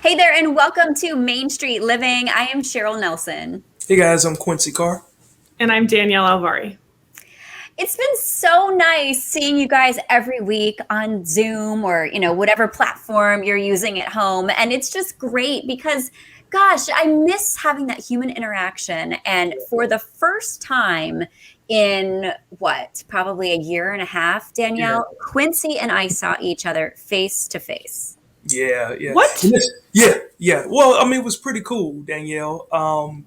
Hey there, and welcome to Main Street Living. I am Cheryl Nelson. Hey guys, I'm Quincy Carr. And I'm Danielle Alvari. It's been so nice seeing you guys every week on Zoom or, whatever platform you're using at home. And it's just great because, gosh, I miss having that human interaction. And for the first time in probably a year and a half, Danielle, Quincy and I saw each other face to face. Yeah. What? Yeah. Well, I mean, it was pretty cool, Danielle. I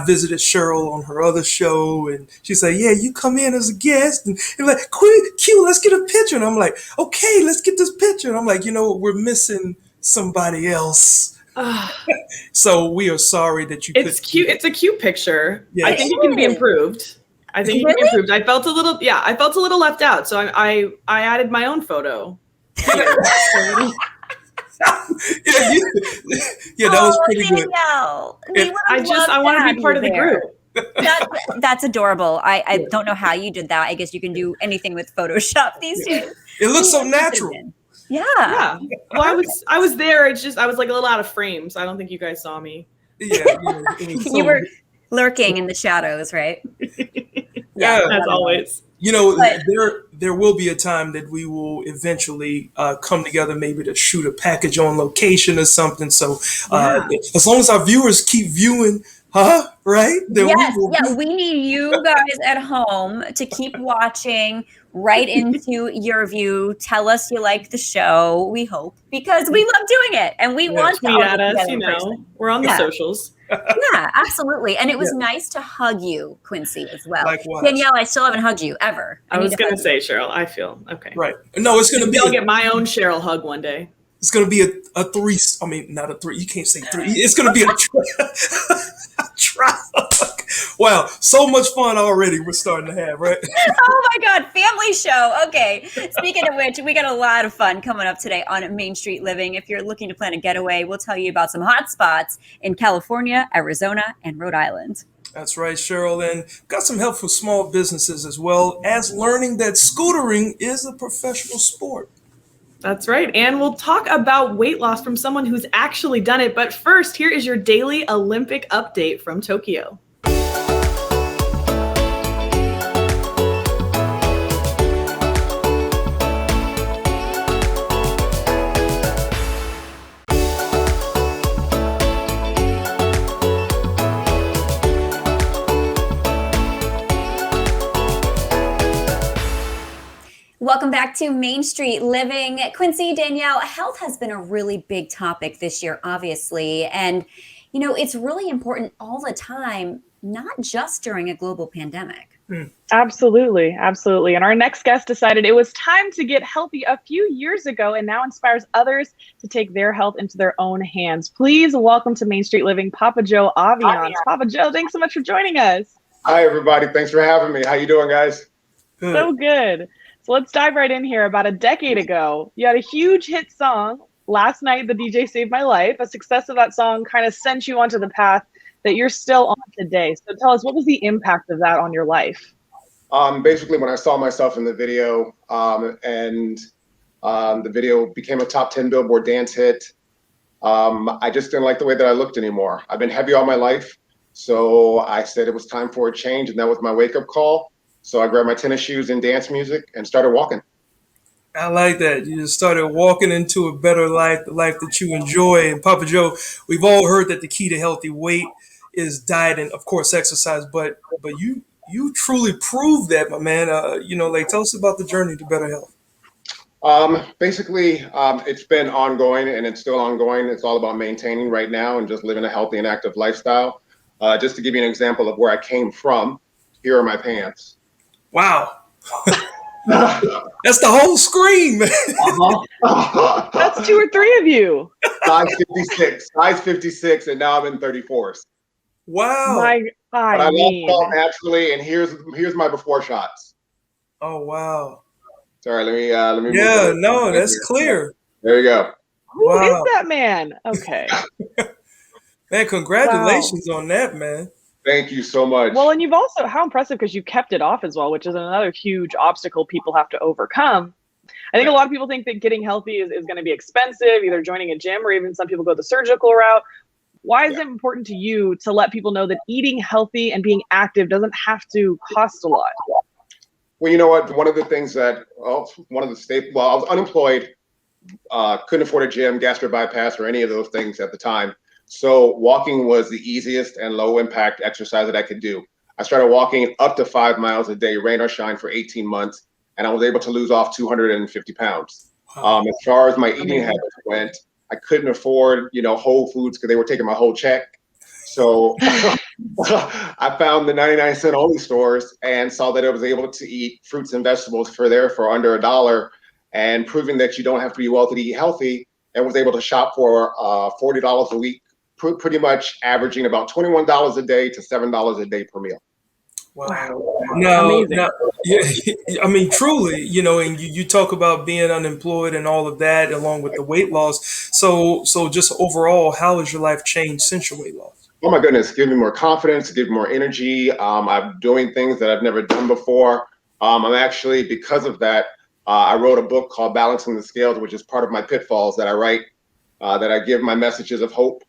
visited Cheryl on her other show, and she said, "Yeah, you come in as a guest," and like, Q, let's get a picture." And I'm like, "Okay, let's get this picture." And I'm like, we're missing somebody else. So we are sorry that you. It's cute. It's a cute picture. Yes. I think it can be improved. I felt a little left out, so I added my own photo. That was pretty good. I want to be part of the group. That's adorable. I don't know how you did that. I guess you can do anything with Photoshop these days. It looks so natural. Yeah. Well, I was there. It's just I was like a little out of frame, so I don't think you guys saw me. You were lurking in the shadows, right? Yeah, as always. There will be a time that we will eventually come together, maybe to shoot a package on location or something. So as long as our viewers keep viewing, right? We need you guys at home to keep watching right into your view. Tell us you like the show. We hope, because we love doing it and we want to tweet at us. We're on the socials. Yeah, absolutely. And it was nice to hug you, Quincy, as well. Likewise. Danielle, I still haven't hugged you ever. I was going to say, Cheryl, I feel okay. Right. No, it's going to be. I'll get my own Cheryl hug one day. It's going to be a three. I mean, not a three. You can't say three. It's going to be a try. Wow, so much fun already we're starting to have, right? Oh my God, family show. Okay. Speaking of which, we got a lot of fun coming up today on Main Street Living. If you're looking to plan a getaway, we'll tell you about some hot spots in California, Arizona, and Rhode Island. That's right, Cheryl. And got some help for small businesses as well as learning that scootering is a professional sport. That's right. And we'll talk about weight loss from someone who's actually done it. But first, here is your daily Olympic update from Tokyo. Welcome back to Main Street Living. Quincy, Danielle, health has been a really big topic this year, obviously. And, it's really important all the time, not just during a global pandemic. Absolutely. And our next guest decided it was time to get healthy a few years ago and now inspires others to take their health into their own hands. Please welcome to Main Street Living, Papa Joe Aviance. Papa Joe, thanks so much for joining us. Hi, everybody. Thanks for having me. How you doing, guys? Good. So good. So let's dive right in here. About a decade ago, you had a huge hit song, Last Night, The DJ Saved My Life. A success of that song kind of sent you onto the path that you're still on today. So tell us, what was the impact of that on your life? Basically, when I saw myself in the video and the video became a top 10 Billboard dance hit, I just didn't like the way that I looked anymore. I've been heavy all my life. So I said it was time for a change. And that was my wake-up call. So I grabbed my tennis shoes and dance music and started walking. I like that. You just started walking into a better life, the life that you enjoy. And Papa Joe, we've all heard that the key to healthy weight is diet and, of course, exercise. But you truly proved that, my man. Tell us about the journey to better health. Basically, it's been ongoing and it's still ongoing. It's all about maintaining right now and just living a healthy and active lifestyle. Just to give you an example of where I came from, here are my pants. Wow. That's the whole screen, man. That's 2 or 3 of you. Size 56, and now I'm in 34s. Wow. I lost all naturally, and here's my before shots. Oh wow. Sorry, let me. Yeah, no, that's clear. There you go. Who is that man? Okay. Man, congratulations on that, man. Thank you so much. Well, and you've also, how impressive, because you kept it off as well, which is another huge obstacle people have to overcome. I think a lot of people think that getting healthy is going to be expensive, either joining a gym or even some people go the surgical route. Why is it important to you to let people know that eating healthy and being active doesn't have to cost a lot? Well, you know what? One of the things that, one of the I was unemployed, couldn't afford a gym, gastric bypass, or any of those things at the time. So walking was the easiest and low impact exercise that I could do. I started walking up to 5 miles a day, rain or shine, for 18 months, and I was able to lose off 250 pounds. As far as my eating habits went, I couldn't afford, Whole Foods because they were taking my whole check. So I found the 99-cent only stores and saw that I was able to eat fruits and vegetables for under $1, and proving that you don't have to be wealthy to eat healthy, and was able to shop for $40 a week, pretty much averaging about $21 a day to $7 a day per meal. Wow. Now, yeah, I mean, truly, and you talk about being unemployed and all of that, along with the weight loss. So just overall, how has your life changed since your weight loss? Oh my goodness, give me more confidence, give me more energy. I'm doing things that I've never done before. I'm actually, because of that, I wrote a book called Balancing the Scales, which is part of my pitfalls that I write, that I give my messages of hope.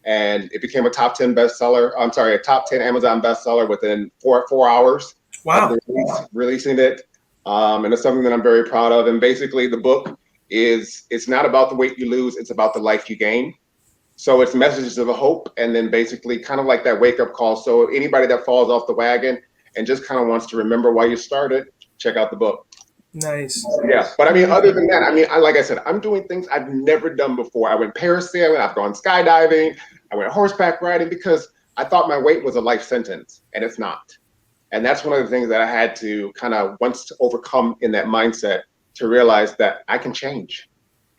And it became a top 10 bestseller. I'm sorry, a top 10 Amazon bestseller within four hours. Wow. Of releasing it. And it's something that I'm very proud of. And basically the book it's not about the weight you lose, it's about the life you gain. So it's messages of hope, and then basically kind of like that wake up call. So anybody that falls off the wagon and just kind of wants to remember why you started, check out the book. Nice. Yeah, but I mean, other than that, like I said, I'm doing things I've never done before. I went parasailing, I've gone skydiving, I went horseback riding because I thought my weight was a life sentence, and it's not. And that's one of the things that I had to kind of once to overcome in that mindset, to realize that I can change,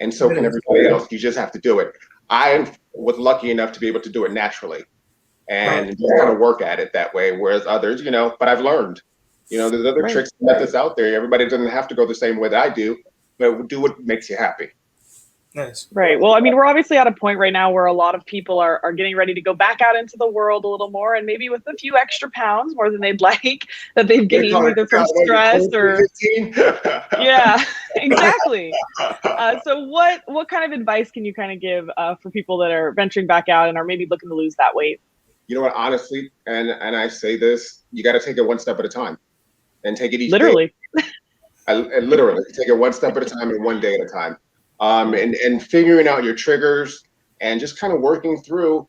and so can everybody else. You just have to do it. I was lucky enough to be able to do it naturally, and just kind of work at it that way. Whereas others, but I've learned. There's other tricks and methods out there. Everybody doesn't have to go the same way that I do, but do what makes you happy. Nice. Right. Well, I mean, we're obviously at a point right now where a lot of people are getting ready to go back out into the world a little more, and maybe with a few extra pounds more than they'd like that they've gained either from stress or. Yeah, exactly. So what kind of advice can you kind of give for people that are venturing back out and are maybe looking to lose that weight? You know what, honestly, and I say this, you got to take it one step at a time, and take it each literally. day. I literally take it one step at a time and one day at a time. And figuring out your triggers and just kind of working through,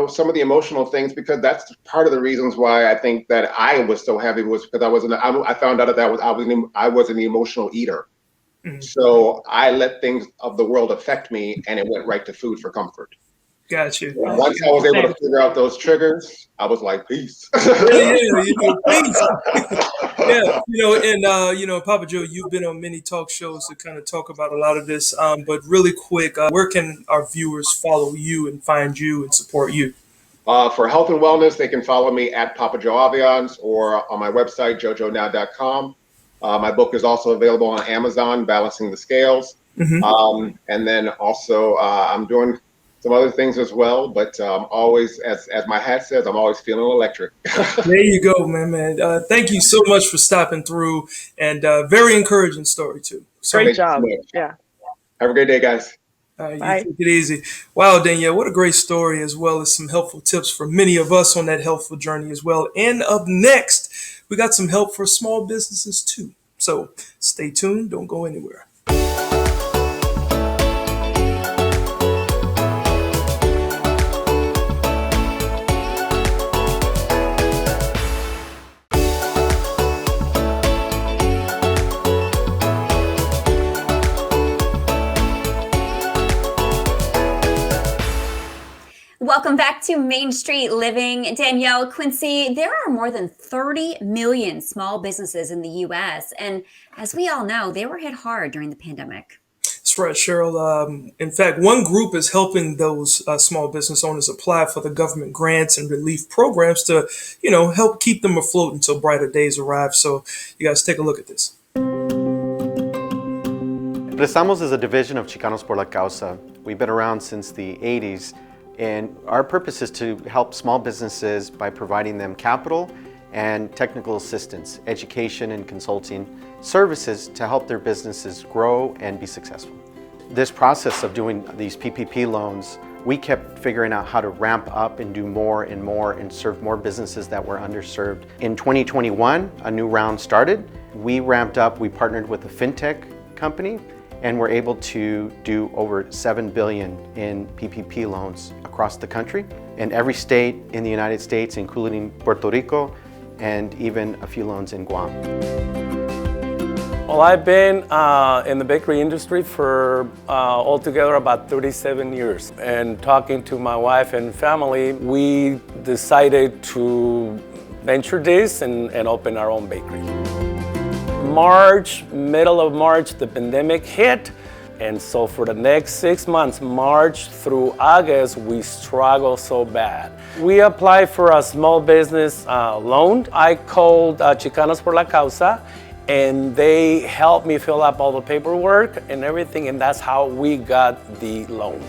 some of the emotional things, because that's part of the reasons why I think that I was so heavy, was because I found out that I was an emotional eater. Mm-hmm. So I let things of the world affect me, and it went right to food for comfort. Got you. Once I was able to figure out those triggers, I was like, peace. Peace. And Papa Joe, you've been on many talk shows to kind of talk about a lot of this. But really quick, where can our viewers follow you and find you and support you? For health and wellness, they can follow me at Papa Joe Aviance, or on my website, jojonow.com. My book is also available on Amazon, Balancing the Scales. Mm-hmm. And then also I'm doing some other things as well, but always, as my hat says, I'm always feeling electric. There you go, man. Thank you so much for stopping through, and very encouraging story too. So great job. Yeah. Have a great day, guys. You take it easy. Wow, Danielle, what a great story, as well as some helpful tips for many of us on that healthful journey as well. And up next, we got some help for small businesses too. So stay tuned. Don't go anywhere. Welcome back to Main Street Living. Danielle, Quincy, there are more than 30 million small businesses in the U.S. And as we all know, they were hit hard during the pandemic. That's right, Cheryl. In fact, one group is helping those small business owners apply for the government grants and relief programs to, help keep them afloat until brighter days arrive. So you guys take a look at this. Prestamos is a division of Chicanos por la Causa. We've been around since the 80s. And our purpose is to help small businesses by providing them capital and technical assistance, education and consulting services to help their businesses grow and be successful. This process of doing these PPP loans, we kept figuring out how to ramp up and do more and more and serve more businesses that were underserved. In 2021, a new round started. We ramped up, we partnered with a fintech company, and we're able to do over $7 billion in PPP loans across the country, in every state in the United States, including Puerto Rico, and even a few loans in Guam. Well, I've been in the bakery industry for altogether about 37 years. And talking to my wife and family, we decided to venture this and open our own bakery. Middle of March, the pandemic hit. And so for the next 6 months, March through August, we struggled so bad. We applied for a small business loan. I called Chicanos por la Causa, and they helped me fill up all the paperwork and everything, and that's how we got the loan.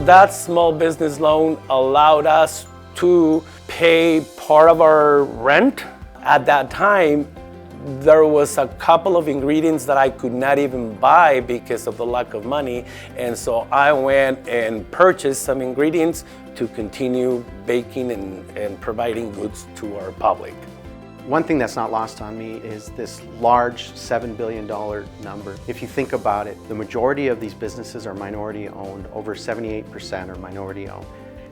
That small business loan allowed us to pay part of our rent. At that time, there was a couple of ingredients that I could not even buy because of the lack of money, and so I went and purchased some ingredients to continue baking and providing goods to our public. One thing that's not lost on me is this large $7 billion number. If you think about it, the majority of these businesses are minority owned, over 78% are minority owned.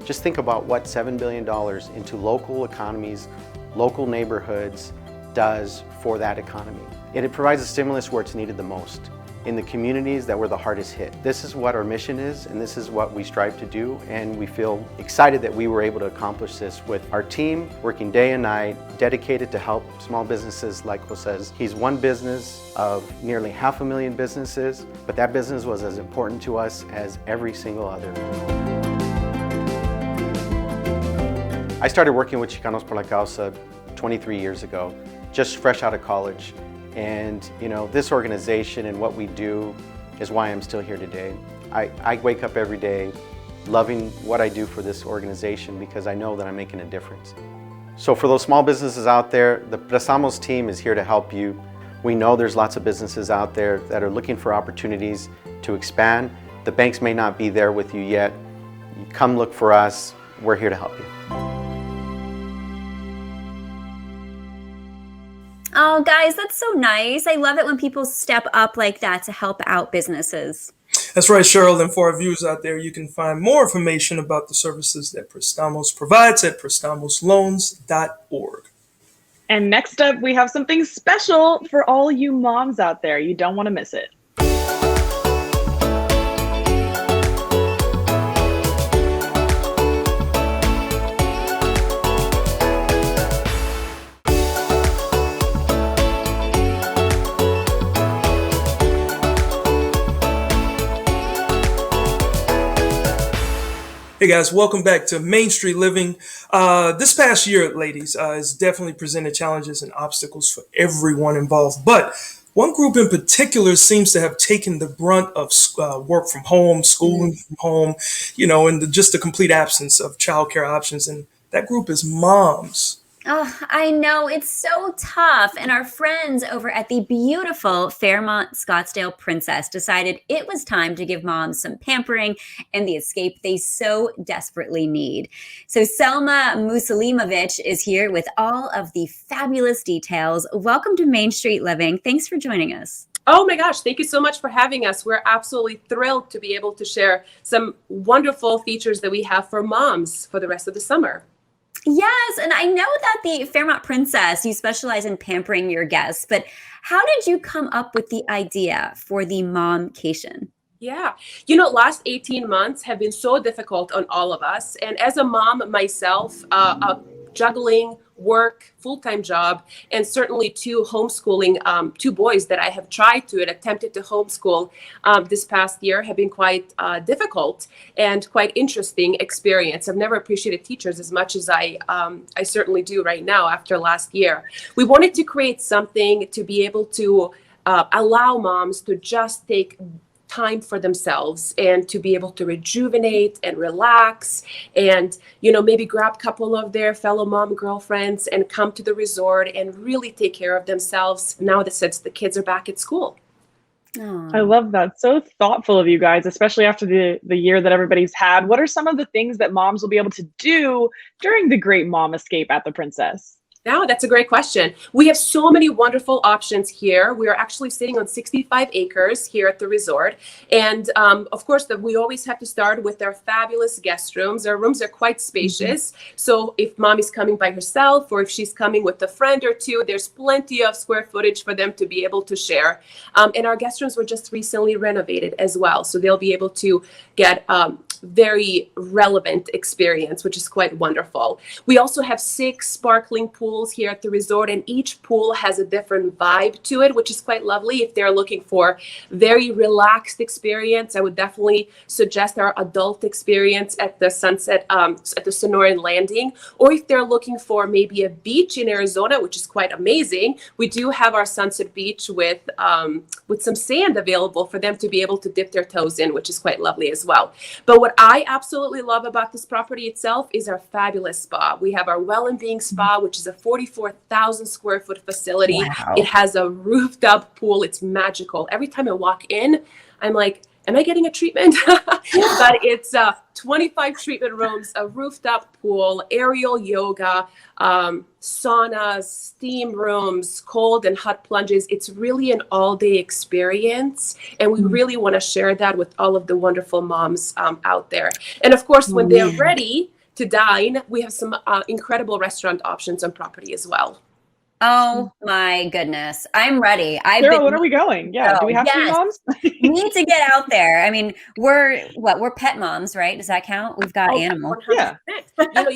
Just think about what $7 billion into local economies, local neighborhoods does for that economy. And it provides a stimulus where it's needed the most, in the communities that were the hardest hit. This is what our mission is, and this is what we strive to do, and we feel excited that we were able to accomplish this with our team working day and night, dedicated to help small businesses like Jose's. He's one business of nearly 500,000 businesses, but that business was as important to us as every single other. I started working with Chicanos por la Causa 23 years ago, just fresh out of college. And this organization and what we do is why I'm still here today. I wake up every day loving what I do for this organization because I know that I'm making a difference. So for those small businesses out there, the Prestamos team is here to help you. We know there's lots of businesses out there that are looking for opportunities to expand. The banks may not be there with you yet. Come look for us. We're here to help you. Oh, guys, that's so nice. I love it when people step up like that to help out businesses. That's right, Cheryl. And for our viewers out there, you can find more information about the services that Prestamos provides at prestamosloans.org. And next up, we have something special for all you moms out there. You don't want to miss it. Hey guys, welcome back to Main Street Living. This past year, ladies, has definitely presented challenges and obstacles for everyone involved. But one group in particular seems to have taken the brunt of work from home, schooling from home, and just the complete absence of childcare options. And that group is moms. Oh, I know. It's so tough. And our friends over at the beautiful Fairmont Scottsdale Princess decided it was time to give moms some pampering and the escape they so desperately need. So Selma Musalimovic is here with all of the fabulous details. Welcome to Main Street Living. Thanks for joining us. Oh my gosh, thank you so much for having us. We're absolutely thrilled to be able to share some wonderful features that we have for moms for the rest of the summer. Yes, and I know that the Fairmont Princess, you specialize in pampering your guests, but how did you come up with the idea for the Momcation? Yeah, last 18 months have been so difficult on all of us. And as a mom myself, juggling work, full-time job, and certainly homeschooling two boys that I have tried to and attempted to homeschool this past year have been quite difficult and quite interesting experience. I've never appreciated teachers as much as I certainly do right now after last year. We wanted to create something to be able to allow moms to just take time for themselves and to be able to rejuvenate and relax and, you know, maybe grab a couple of their fellow mom girlfriends and come to the resort and really take care of themselves now that since the kids are back at school. Aw. I love that. So thoughtful of you guys, especially after the year that everybody's had. What are some of the things that moms will be able to do during the Great Mom Escape at the Princess? Now, that's a great question. We have so many wonderful options here. We are actually sitting on 65 acres here at the resort. And of course, we always have to start with our fabulous guest rooms. Our rooms are quite spacious. So if mom is coming by herself or if she's coming with a friend or two, there's plenty of square footage for them to be able to share. And our guest rooms were just recently renovated as well. So they'll be able to get very relevant experience, which is quite wonderful. We also have 6 sparkling pools here at the resort, and each pool has a different vibe to it, which is quite lovely. If they're looking for very relaxed experience, I would definitely suggest our adult experience at the Sunset, at the Sonoran Landing. Or if they're looking for maybe a beach in Arizona, which is quite amazing, we do have our Sunset Beach with some sand available for them to be able to dip their toes in, which is quite lovely as well. But what I absolutely love about this property itself is our fabulous spa. We have our Well and Being Spa, which is a 44,000 square foot facility. Wow. It has a roofed up pool. It's magical. Every time I walk in, I'm like, am I getting a treatment? But it's 25 treatment rooms, a roofed up pool, aerial yoga, saunas, steam rooms, cold and hot plunges. It's really an all-day experience. And we really want to share that with all of the wonderful moms out there. And of course, when they're ready to dine, we have some incredible restaurant options on property as well. Oh my goodness. I'm ready. Cheryl, when are we going? Yeah. Do we have to be moms? We need to get out there. I mean, we're pet moms, right? Does that count? We've got animals. 100%. Yeah.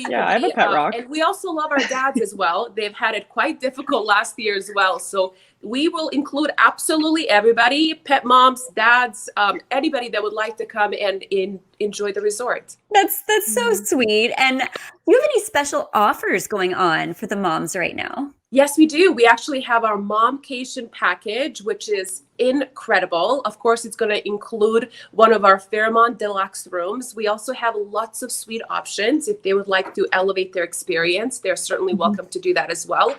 Yeah, I have a pet rock. And we also love our dads as well. They've had it quite difficult last year as well. So we will include absolutely everybody, pet moms, dads, anybody that would like to come and enjoy the resort. That's so sweet. And do you have any special offers going on for the moms right now? Yes, we do. We actually have our Momcation package, which is incredible. Of course, it's going to include one of our Fairmont deluxe rooms. We also have lots of suite options. If they would like to elevate their experience, they're certainly welcome to do that as well.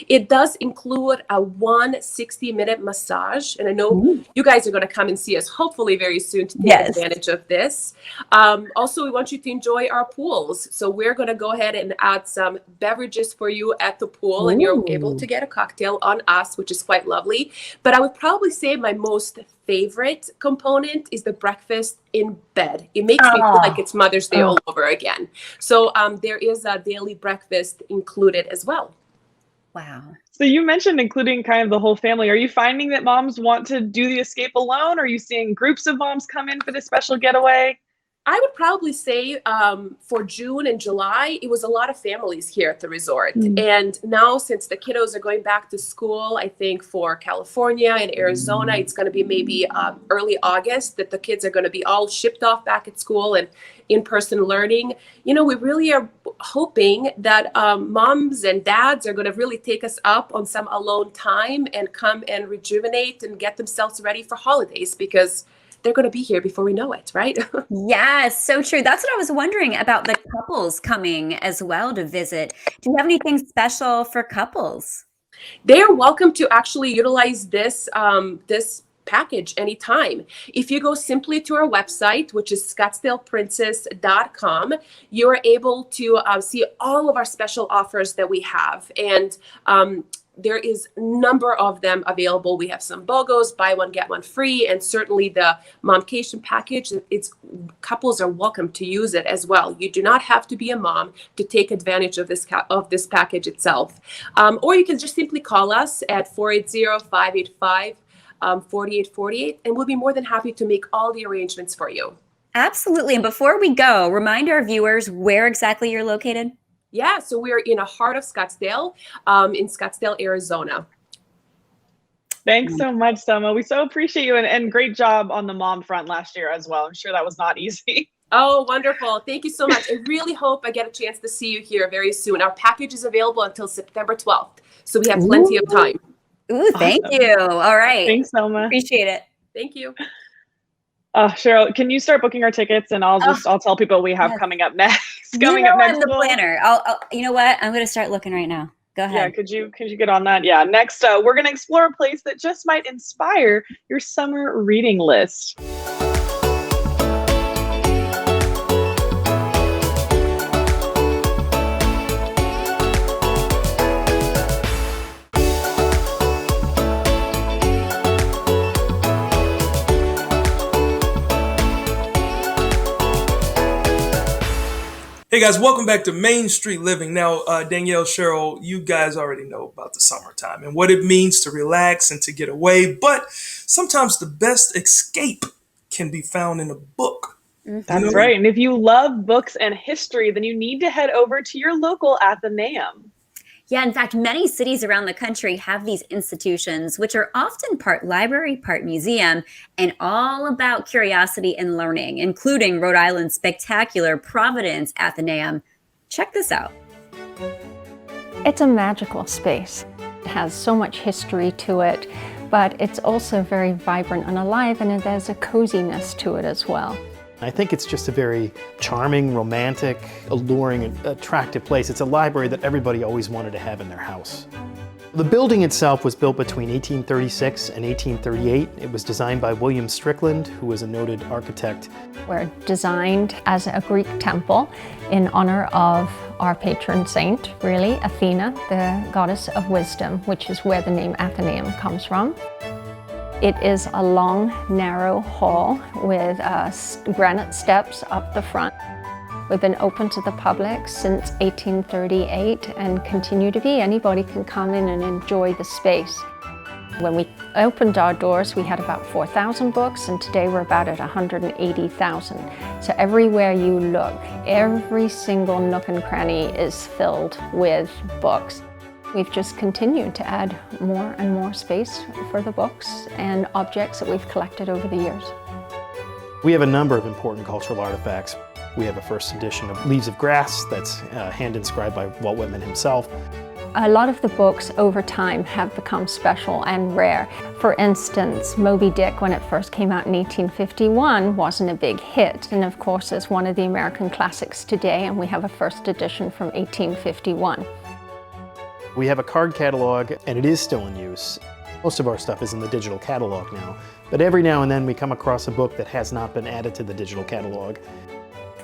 It does include a 160-minute massage. And I know you guys are going to come and see us hopefully very soon to take advantage of this. Also, we want you to enjoy our pools. So we're going to go ahead and add some beverages for you at the pool, and you're able to get a cocktail on us, which is quite lovely. But I would probably say my most favorite component is the breakfast in bed. It makes me feel like it's Mother's Day all over again. So there is a daily breakfast included as well. Wow. So you mentioned including kind of the whole family. Are you finding that moms want to do the escape alone? Are you seeing groups of moms come in for this special getaway? I would probably say for June and July, it was a lot of families here at the resort. And now since the kiddos are going back to school, I think for California and Arizona, it's going to be maybe early August that the kids are going to be all shipped off back at school and in-person learning. You know, we really are hoping that moms and dads are going to really take us up on some alone time and come and rejuvenate and get themselves ready for holidays, because they're going to be here before we know it, right? Yes, so true. That's what I was wondering about the couples coming as well to visit. Do you have anything special for couples? They are welcome to actually utilize this package anytime. If you go simply to our website, which is scottsdaleprincess.com, you are able to see all of our special offers that we have. And there is a number of them available. We have some BOGOs, buy one, get one free, and certainly the Momcation package. Couples are welcome to use it as well. You do not have to be a mom to take advantage of this package itself. Or you can just simply call us at 480-585-4848, and we'll be more than happy to make all the arrangements for you. Absolutely. And before we go, remind our viewers where exactly you're located. Yeah, so we're in the heart of Scottsdale, in Scottsdale, Arizona. Thanks so much, Soma. We so appreciate you, and great job on the mom front last year as well. I'm sure that was not easy. Oh, wonderful. Thank you so much. I really hope I get a chance to see you here very soon. Our package is available until September 12th, so we have plenty of time. Ooh, thank you. All right. Thanks, Soma. Appreciate it. Thank you. Cheryl, can you start booking our tickets, and I'll tell people we have coming up next. I'm the planner. You know what? I'm going to start looking right now. Go ahead. Yeah, could you get on that? Yeah. Next, we're going to explore a place that just might inspire your summer reading list. Hey guys, welcome back to Main Street Living. Now, Danielle, Cheryl, you guys already know about the summertime and what it means to relax and to get away, but sometimes the best escape can be found in a book. That's right. And if you love books and history, then you need to head over to your local Athenaeum. Yeah, in fact, many cities around the country have these institutions, which are often part library, part museum, and all about curiosity and learning, including Rhode Island's spectacular Providence Athenaeum. Check this out. It's a magical space. It has so much history to it, but it's also very vibrant and alive, and there's a coziness to it as well. I think it's just a very charming, romantic, alluring, attractive place. It's a library that everybody always wanted to have in their house. The building itself was built between 1836 and 1838. It was designed by William Strickland, who was a noted architect. We're designed as a Greek temple in honor of our patron saint, really, Athena, the goddess of wisdom, which is where the name Athenaeum comes from. It is a long, narrow hall with granite steps up the front. We've been open to the public since 1838 and continue to be. Anybody can come in and enjoy the space. When we opened our doors, we had about 4,000 books, and today we're about at 180,000. So everywhere you look, every single nook and cranny is filled with books. We've just continued to add more and more space for the books and objects that we've collected over the years. We have a number of important cultural artifacts. We have a first edition of Leaves of Grass that's hand-inscribed by Walt Whitman himself. A lot of the books over time have become special and rare. For instance, Moby Dick, when it first came out in 1851, wasn't a big hit. And of course, it's one of the American classics today, and we have a first edition from 1851. We have a card catalog, and it is still in use. Most of our stuff is in the digital catalog now, but every now and then we come across a book that has not been added to the digital catalog.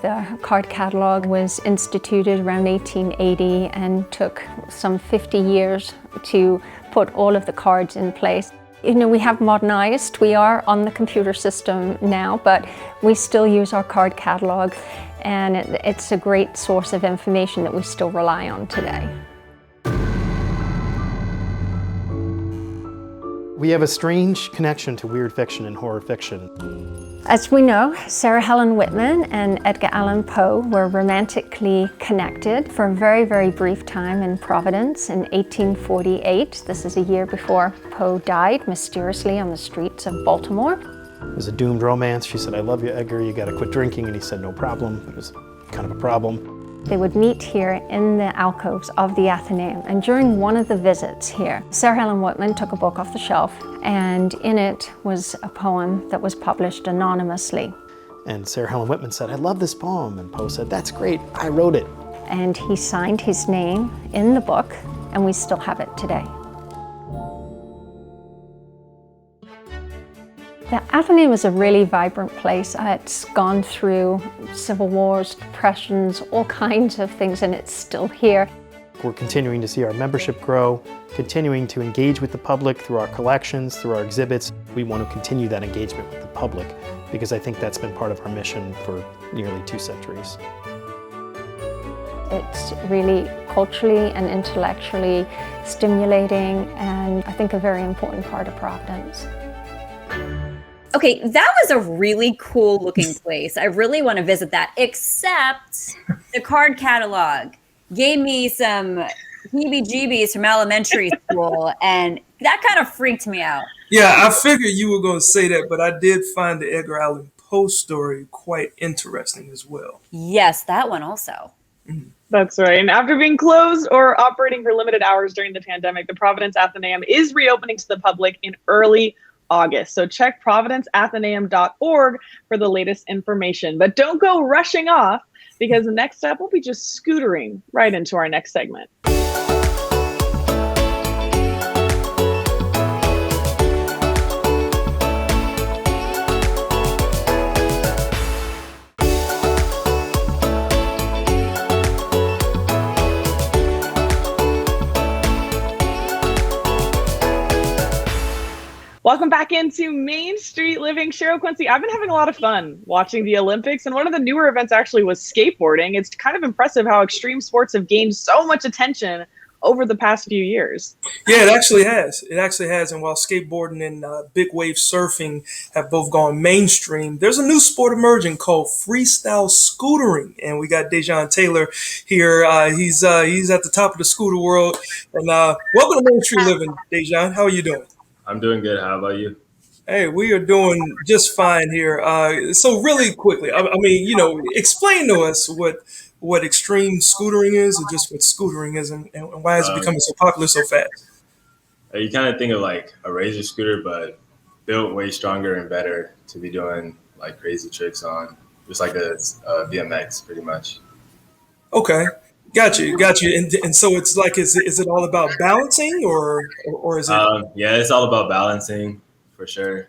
The card catalog was instituted around 1880 and took some 50 years to put all of the cards in place. You know, we have modernized. We are on the computer system now, but we still use our card catalog, and it's a great source of information that we still rely on today. We have a strange connection to weird fiction and horror fiction. As we know, Sarah Helen Whitman and Edgar Allan Poe were romantically connected for a very, very brief time in Providence in 1848. This is a year before Poe died mysteriously on the streets of Baltimore. It was a doomed romance. She said, "I love you, Edgar, you gotta quit drinking." And he said, "No problem." It was kind of a problem. They would meet here in the alcoves of the Athenaeum, and during one of the visits here, Sarah Helen Whitman took a book off the shelf, and in it was a poem that was published anonymously. And Sarah Helen Whitman said, "I love this poem." And Poe said, "That's great, I wrote it." And he signed his name in the book, and we still have it today. The Athenaeum is a really vibrant place. It's gone through civil wars, depressions, all kinds of things, and it's still here. We're continuing to see our membership grow, continuing to engage with the public through our collections, through our exhibits. We want to continue that engagement with the public because I think that's been part of our mission for nearly 2 centuries. It's really culturally and intellectually stimulating, and I think a very important part of Providence. Okay, that was a really cool looking place. I really want to visit that, except the card catalog gave me some heebie-jeebies from elementary school, and that kind of freaked me out. Yeah, I figured you were going to say that, but I did find the Edgar Allan Poe story quite interesting as well. Yes, that one also. That's right. And after being closed or operating for limited hours during the pandemic, the Providence Athenaeum is reopening to the public in early August. So check providenceathenaeum.org for the latest information. But don't go rushing off, because next up, we'll be just scootering right into our next segment. Welcome back into Main Street Living. Cheryl Quincy, I've been having a lot of fun watching the Olympics, and one of the newer events actually was skateboarding. It's kind of impressive how extreme sports have gained so much attention over the past few years. Yeah, it actually has. It actually has. And while skateboarding and big wave surfing have both gone mainstream, there's a new sport emerging called freestyle scootering. And we got Dejan Taylor here. He's at the top of the scooter world. And welcome to Main Street Living, Dejan. How are you doing? I'm doing good. How about you? Hey, we are doing just fine here. So really quickly, I mean, explain to us what extreme scootering is, or just what scootering is, and why is it becoming so popular so fast? You kind of think of like a razor scooter, but built way stronger and better to be doing like crazy tricks on, just like a BMX, pretty much. Okay, got you. And so it's like, is it all about balancing, or is it? Yeah, it's all about balancing for sure.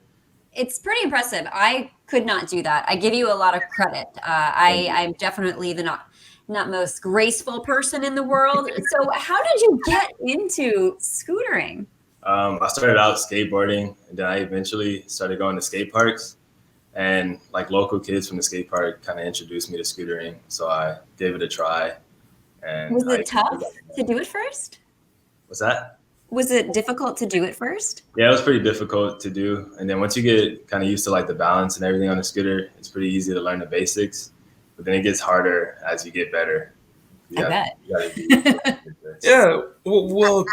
It's pretty impressive. I could not do that. I give you a lot of credit. I'm definitely the not most graceful person in the world. So how did you get into scootering? I started out skateboarding, and then I eventually started going to skate parks, and like local kids from the skate park kind of introduced me to scootering. So I gave it a try. And was it tough to do it first? What's that? Was it difficult to do it first? Yeah, it was pretty difficult to do. And then once you get kind of used to like the balance and everything on the scooter, it's pretty easy to learn the basics. But then it gets harder as you get better. I bet. Yeah. Well,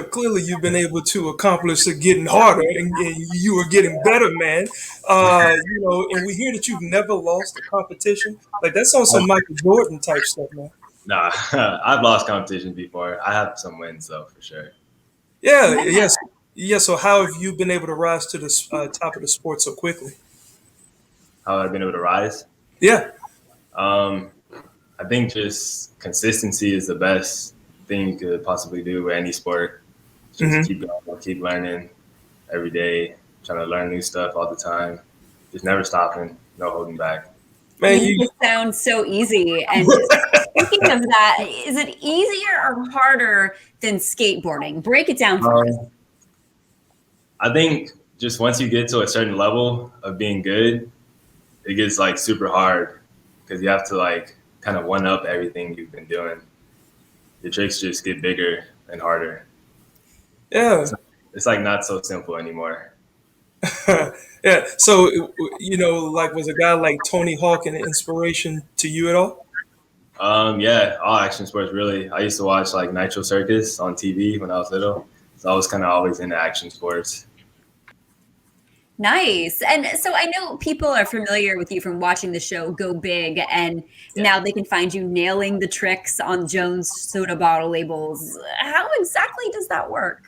clearly you've been able to accomplish it getting harder, and you are getting better, man. And we hear that you've never lost a competition. Like, that's on some Michael Jordan type stuff, man. Nah, I've lost competitions before. I have some wins though, for sure. Yeah. Yes. So how have you been able to rise to the top of the sport so quickly? How have I been able to rise? Yeah. I think just consistency is the best thing you could possibly do with any sport. Just keep going, keep learning every day, trying to learn new stuff all the time. Just never stopping, no holding back. Man, you sound so easy. And speaking of that, is it easier or harder than skateboarding? Break it down for us. I think just once you get to a certain level of being good, it gets like super hard because you have to like kind of one up everything you've been doing. The tricks just get bigger and harder. Yeah. It's like not so simple anymore. Yeah. So, like, was a guy like Tony Hawk an inspiration to you at all? Yeah, all action sports really. I used to watch like Nitro Circus on TV when I was little. So I was kind of always into action sports. Nice. And so I know people are familiar with you from watching the show Go Big, and now they can find you nailing the tricks on Jones soda bottle labels. How exactly does that work?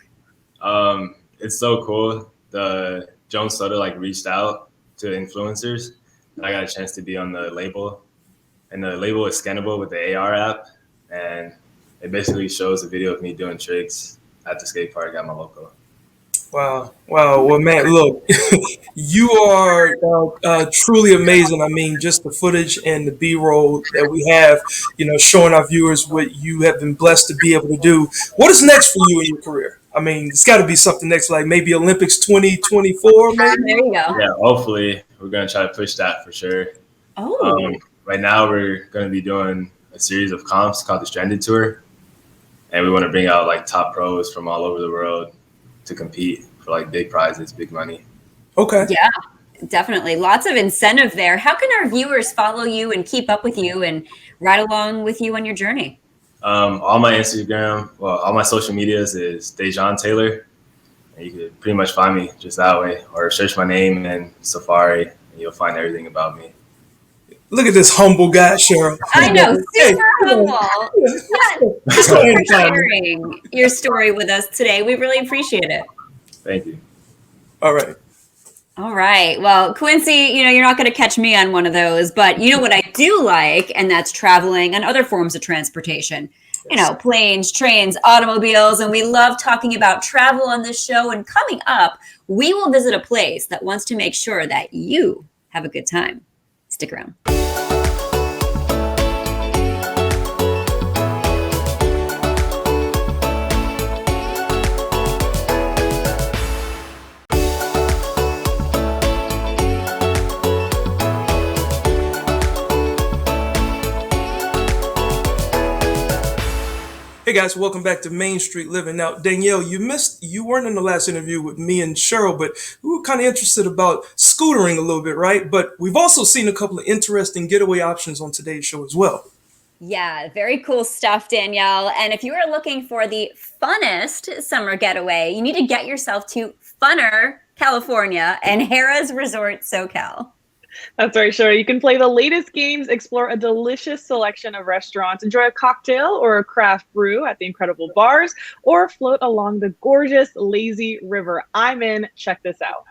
It's so cool. The Jones Soda like reached out to influencers, and I got a chance to be on the label. And the label is scannable with the AR app, and it basically shows a video of me doing tricks at the skate park at my local. Wow. Well, man, look, you are truly amazing. I mean, just the footage and the B-roll that we have, showing our viewers what you have been blessed to be able to do. What is next for you in your career? I mean, it's got to be something next, like maybe Olympics 2024, maybe? There you go. Yeah, hopefully. We're going to try to push that for sure. Oh. Right now, we're going to be doing a series of comps called the Stranded Tour. And we want to bring out like top pros from all over the world to compete for like big prizes, big money. Okay. Yeah, definitely. Lots of incentive there. How can our viewers follow you and keep up with you and ride along with you on your journey? All my Instagram, all my social medias is Dejan Taylor. And you can pretty much find me just that way, or search my name in Safari and you'll find everything about me. Look at this humble guy, Cheryl. I know, super humble. Thanks for sharing your story with us today. We really appreciate it. Thank you. All right. All right. Well, Quincy, you're not going to catch me on one of those, but you know what I do like, and that's traveling and other forms of transportation. Planes, trains, automobiles, and we love talking about travel on this show. And coming up, we will visit a place that wants to make sure that you have a good time. Stick around. Hey guys, welcome back to Main Street Living. Now, Danielle, you weren't in the last interview with me and Cheryl, but we were kind of interested about scootering a little bit, right? But we've also seen a couple of interesting getaway options on today's show as well. Yeah, very cool stuff, Danielle. And if you are looking for the funnest summer getaway, you need to get yourself to Funner, California, and Harrah's Resort SoCal. That's right, Cheryl. You can play the latest games, explore a delicious selection of restaurants, enjoy a cocktail or a craft brew at the incredible bars, or float along the gorgeous lazy river. I'm in. Check this out.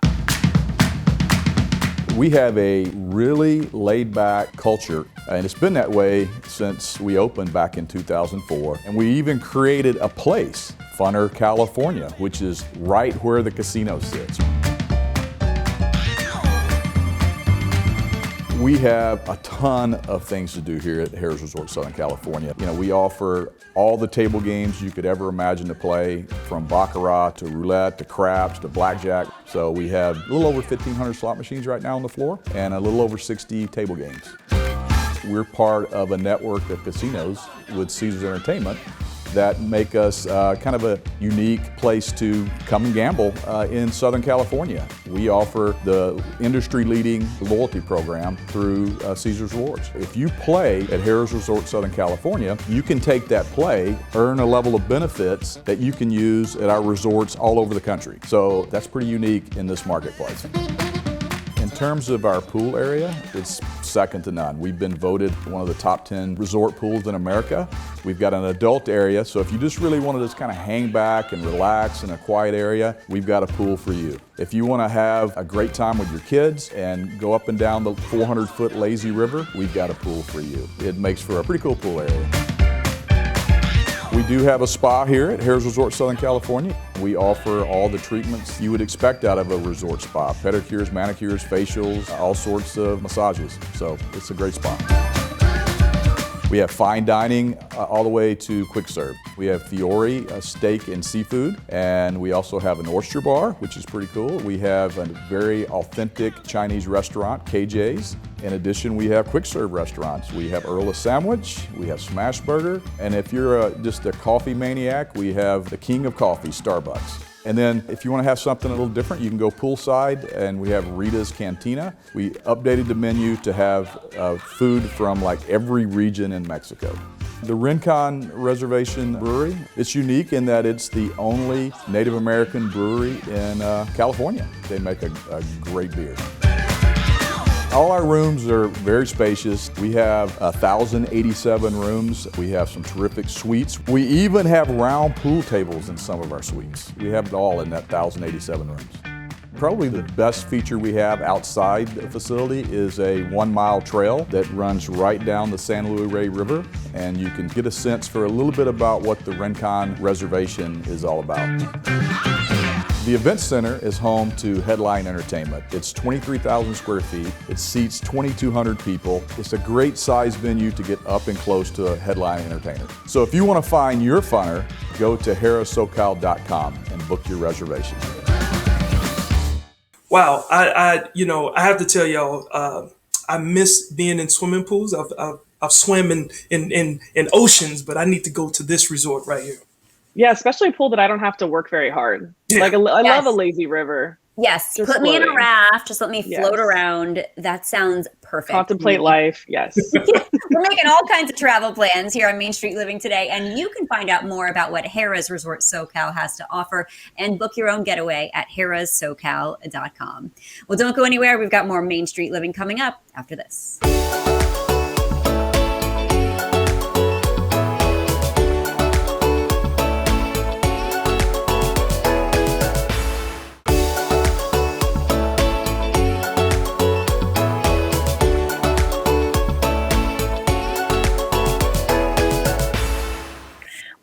We have a really laid-back culture, and it's been that way since we opened back in 2004. And we even created a place, Funner, California, which is right where the casino sits. We have a ton of things to do here at Harrah's Resort Southern California. We offer all the table games you could ever imagine to play, from baccarat to roulette to craps to blackjack. So we have a little over 1,500 slot machines right now on the floor and a little over 60 table games. We're part of a network of casinos with Caesars Entertainment that make us kind of a unique place to come and gamble in Southern California. We offer the industry-leading loyalty program through Caesars Rewards. If you play at Harrah's Resort Southern California, you can take that play, earn a level of benefits that you can use at our resorts all over the country. So that's pretty unique in this marketplace. In terms of our pool area, it's second to none. We've been voted one of the top 10 resort pools in America. We've got an adult area, so if you just really want to just kind of hang back and relax in a quiet area, we've got a pool for you. If you want to have a great time with your kids and go up and down the 400-foot lazy river, we've got a pool for you. It makes for a pretty cool pool area. We do have a spa here at Harrah's Resort Southern California. We offer all the treatments you would expect out of a resort spa: pedicures, manicures, facials, all sorts of massages. So it's a great spa. We have fine dining all the way to quick serve. We have Fiore steak and seafood, and we also have an oyster bar, which is pretty cool. We have a very authentic Chinese restaurant, KJ's. In addition, we have quick serve restaurants. We have Earl of Sandwich, we have Smash Burger, and if you're just a coffee maniac, we have the King of Coffee, Starbucks. And then if you want to have something a little different, you can go poolside, and we have Rita's Cantina. We updated the menu to have food from like every region in Mexico. The Rincon Reservation Brewery, it's unique in that it's the only Native American brewery in California. They make a great beer. All our rooms are very spacious. We have 1,087 rooms. We have some terrific suites. We even have round pool tables in some of our suites. We have it all in that 1,087 rooms. Probably the best feature we have outside the facility is a 1-mile trail that runs right down the San Luis Rey River, and you can get a sense for a little bit about what the Rincon Reservation is all about. The Event Center is home to Headline Entertainment. It's 23,000 square feet. It seats 2,200 people. It's a great size venue to get up and close to a headline entertainer. So if you want to find your funner, go to harrahsocal.com and book your reservation. Wow, I have to tell y'all, I miss being in swimming pools. I've swam in oceans, but I need to go to this resort right here. Yeah, especially a pool that I don't have to work very hard. Yeah. Like I love a lazy river. Yes, Just put me in a floating. raft. Just let me float Yes. around. That sounds perfect. Contemplate life. Yes. We're making all kinds of travel plans here on Main Street Living today, and you can find out more about what Harrah's Resort SoCal has to offer and book your own getaway at harrahsocal.com. Well, don't go anywhere. We've got more Main Street Living coming up after this.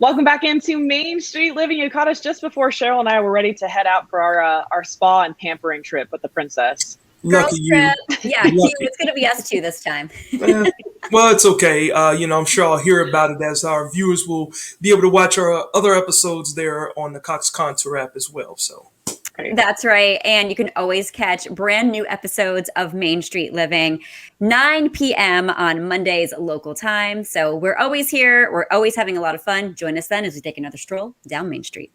Welcome back into Main Street Living. You caught us just before Cheryl and I were ready to head out for our spa and pampering trip with the princess. Lucky you. Yeah, Q, it's going to be us two this time. Well, it's okay. I'm sure I'll hear about it as our viewers will be able to watch our other episodes there on the Cox Contour app as well. So. That's right. And you can always catch brand new episodes of Main Street Living, 9 p.m. on Mondays local time. So we're always here. We're always having a lot of fun. Join us then as we take another stroll down Main Street.